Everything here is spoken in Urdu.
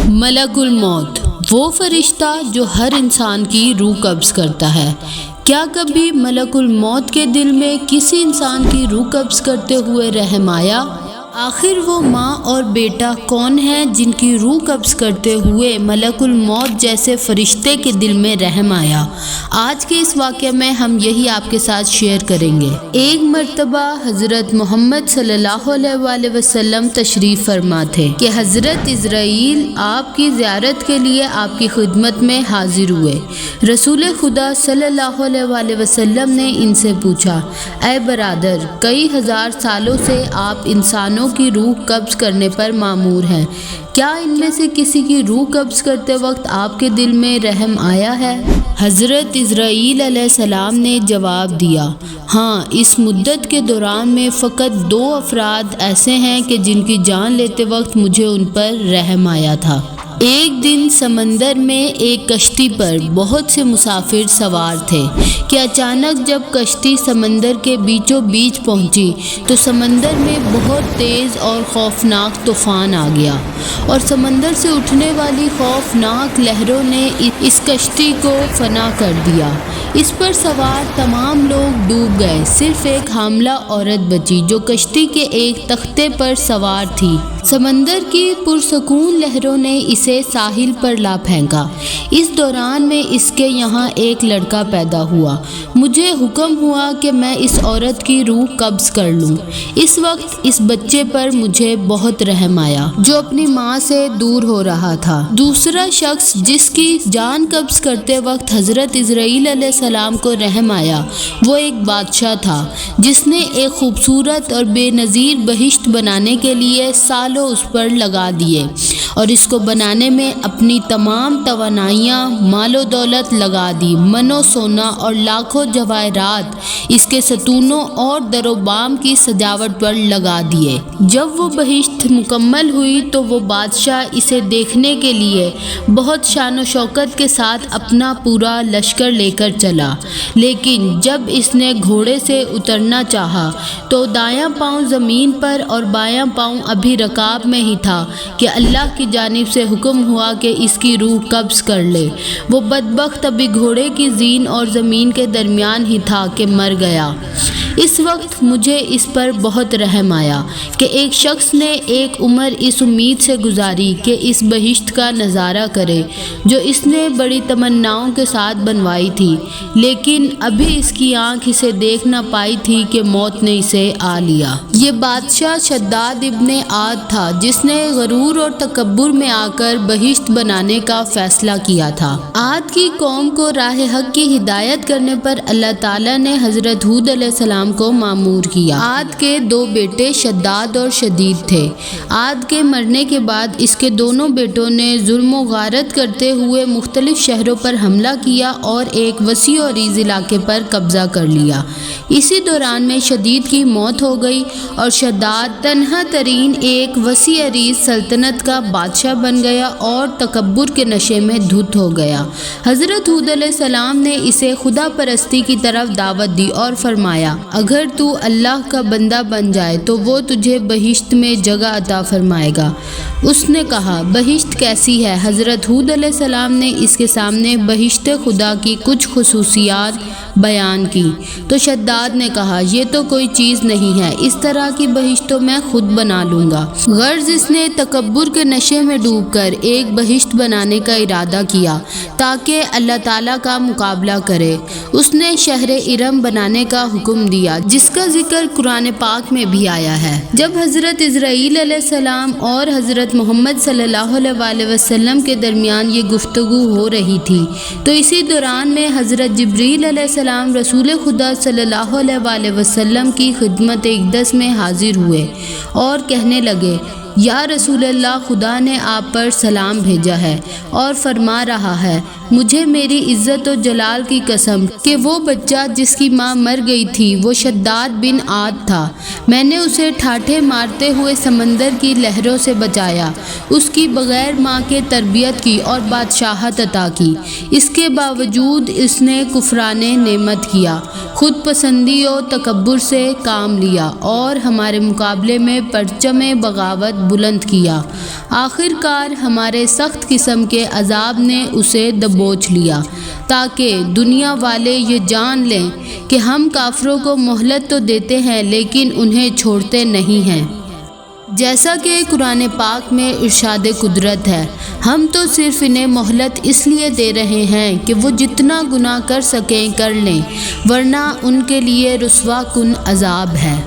ملک الموت، وہ فرشتہ جو ہر انسان کی روح قبض کرتا ہے۔ کیا کبھی ملک الموت کے دل میں کسی انسان کی روح قبض کرتے ہوئے رحم آیا؟ آخر وہ ماں اور بیٹا کون ہیں جن کی روح قبض کرتے ہوئے ملک الموت جیسے فرشتے کے دل میں رحم آیا؟ آج کے اس واقعے میں ہم یہی آپ کے ساتھ شیئر کریں گے۔ ایک مرتبہ حضرت محمد صلی اللہ علیہ وآلہ وسلم تشریف فرما تھے کہ حضرت عزرائیل آپ کی زیارت کے لیے آپ کی خدمت میں حاضر ہوئے۔ رسول خدا صلی اللہ علیہ وآلہ وسلم نے ان سے پوچھا، اے برادر، کئی ہزار سالوں سے آپ انسانوں کی روح قبض کرنے پر مامور ہیں، کیا ان میں سے کسی کی روح قبض کرتے وقت آپ کے دل میں رحم آیا ہے؟ حضرت عزرائیل علیہ السلام نے جواب دیا، ہاں، اس مدت کے دوران میں فقط 2 افراد ایسے ہیں کہ جن کی جان لیتے وقت مجھے ان پر رحم آیا تھا۔ ایک دن سمندر میں ایک کشتی پر بہت سے مسافر سوار تھے کہ اچانک جب کشتی سمندر کے بیچوں بیچ پہنچی تو سمندر میں بہت تیز اور خوفناک طوفان آ گیا، اور سمندر سے اٹھنے والی خوفناک لہروں نے اس کشتی کو فنا کر دیا۔ اس پر سوار تمام لوگ ڈوب گئے، صرف ایک حاملہ عورت بچی جو کشتی کے ایک تختے پر سوار تھی۔ سمندر کی پرسکون لہروں نے اسے ساحل پر لا پھینکا۔ اس دوران میں اس کے یہاں ایک لڑکا پیدا ہوا۔ مجھے حکم ہوا کہ میں اس عورت کی روح قبض کر لوں۔ اس وقت اس بچے پر مجھے بہت رحم آیا جو اپنی ماں سے دور ہو رہا تھا۔ دوسرا شخص جس کی جان قبض کرتے وقت حضرت عزرائیل علیہ السلام کو رحم آیا، وہ ایک بادشاہ تھا جس نے ایک خوبصورت اور بے نظیر بہشت بنانے کے لیے سالوں اس پر لگا دیے اور اس کو بنانے میں اپنی تمام توانائیاں، مال و دولت لگا دی۔ من و سونا اور لاکھوں جواہرات اس کے ستونوں اور در و بام کی سجاوٹ پر لگا دیے۔ جب وہ بہشت مکمل ہوئی تو وہ بادشاہ اسے دیکھنے کے لیے بہت شان و شوکت کے ساتھ اپنا پورا لشکر لے کر چلا، لیکن جب اس نے گھوڑے سے اترنا چاہا تو دایاں پاؤں زمین پر اور بایاں پاؤں ابھی رکاب میں ہی تھا کہ اللہ کی جانب سے حکم ہوا کہ اس کی روح قبض کر لے۔ وہ بدبخت ابھی گھوڑے کی زین اور زمین کے درمیان ہی تھا کہ مر گیا۔ اس وقت مجھے اس پر بہت رحم آیا کہ ایک شخص نے ایک عمر اس امید سے گزاری کہ اس بہشت کا نظارہ کرے جو اس نے بڑی تمناؤں کے ساتھ بنوائی تھی، لیکن ابھی اس کی آنکھ اسے دیکھ نہ پائی تھی کہ موت نے اسے آ لیا۔ یہ بادشاہ شداد ابن عاد تھا جس نے غرور اور تکبر میں آ کر بہشت بنانے کا فیصلہ کیا تھا۔ عاد کی قوم کو راہ حق کی ہدایت کرنے پر اللہ تعالیٰ نے حضرت ہود علیہ السلام کو مامور کیا۔ عاد کے 2 بیٹے شداد اور شدید تھے۔ عاد کے مرنے کے بعد اس کے دونوں بیٹوں نے ظلم و غارت کرتے ہوئے مختلف شہروں پر حملہ کیا اور ایک وسیع و عریض علاقے پر قبضہ کر لیا۔ اسی دوران میں شدید کی موت ہو گئی اور شداد تنہا ترین ایک وسیع عریض سلطنت کا بادشاہ بن گیا اور تکبر کے نشے میں دھت ہو گیا۔ حضرت ہود علیہ السلام نے اسے خدا پرستی کی طرف دعوت دی اور فرمایا، اگر تو اللہ کا بندہ بن جائے تو وہ تجھے بہشت میں جگہ عطا فرمائے گا۔ اس نے کہا، بہشت کیسی ہے؟ حضرت ہود علیہ السلام نے اس کے سامنے بہشت خدا کی کچھ خصوصیات بیان کی تو شداد نے کہا، یہ تو کوئی چیز نہیں ہے، اس طرح کی بہشت تو میں خود بنا لوں گا۔ غرض اس نے تکبر کے نشے میں ڈوب کر ایک بہشت بنانے کا ارادہ کیا تاکہ اللہ تعالیٰ کا مقابلہ کرے۔ اس نے شہر ارم بنانے کا حکم دیا جس کا ذکر قرآن پاک میں بھی آیا ہے۔ جب حضرت عزرائیل علیہ السلام اور حضرت محمد صلی اللہ علیہ وآلہ وسلم کے درمیان یہ گفتگو ہو رہی تھی تو اسی دوران میں حضرت جبریل علیہ السلام رسول خدا صلی اللہ علیہ وآلہ وسلم کی خدمت اقدس میں حاضر ہوئے اور کہنے لگے، یا رسول اللہ، خدا نے آپ پر سلام بھیجا ہے اور فرما رہا ہے، مجھے میری عزت و جلال کی قسم کہ وہ بچہ جس کی ماں مر گئی تھی وہ شداد بن عاد تھا۔ میں نے اسے ٹھاٹھے مارتے ہوئے سمندر کی لہروں سے بچایا، اس کی بغیر ماں کے تربیت کی اور بادشاہت عطا کی۔ اس کے باوجود اس نے کفران نعمت کیا خود پسندی و تکبر سے کام لیا اور ہمارے مقابلے میں پرچم بغاوت بلند کیا۔ آخر کار ہمارے سخت قسم کے عذاب نے اسے دبوچ لیا، تاکہ دنیا والے یہ جان لیں کہ ہم کافروں کو مہلت تو دیتے ہیں لیکن انہیں چھوڑتے نہیں ہیں۔ جیسا کہ قرآن پاک میں ارشاد قدرت ہے، ہم تو صرف انہیں مہلت اس لیے دے رہے ہیں کہ وہ جتنا گناہ کر سکیں کر لیں، ورنہ ان کے لیے رسوا کن عذاب ہے۔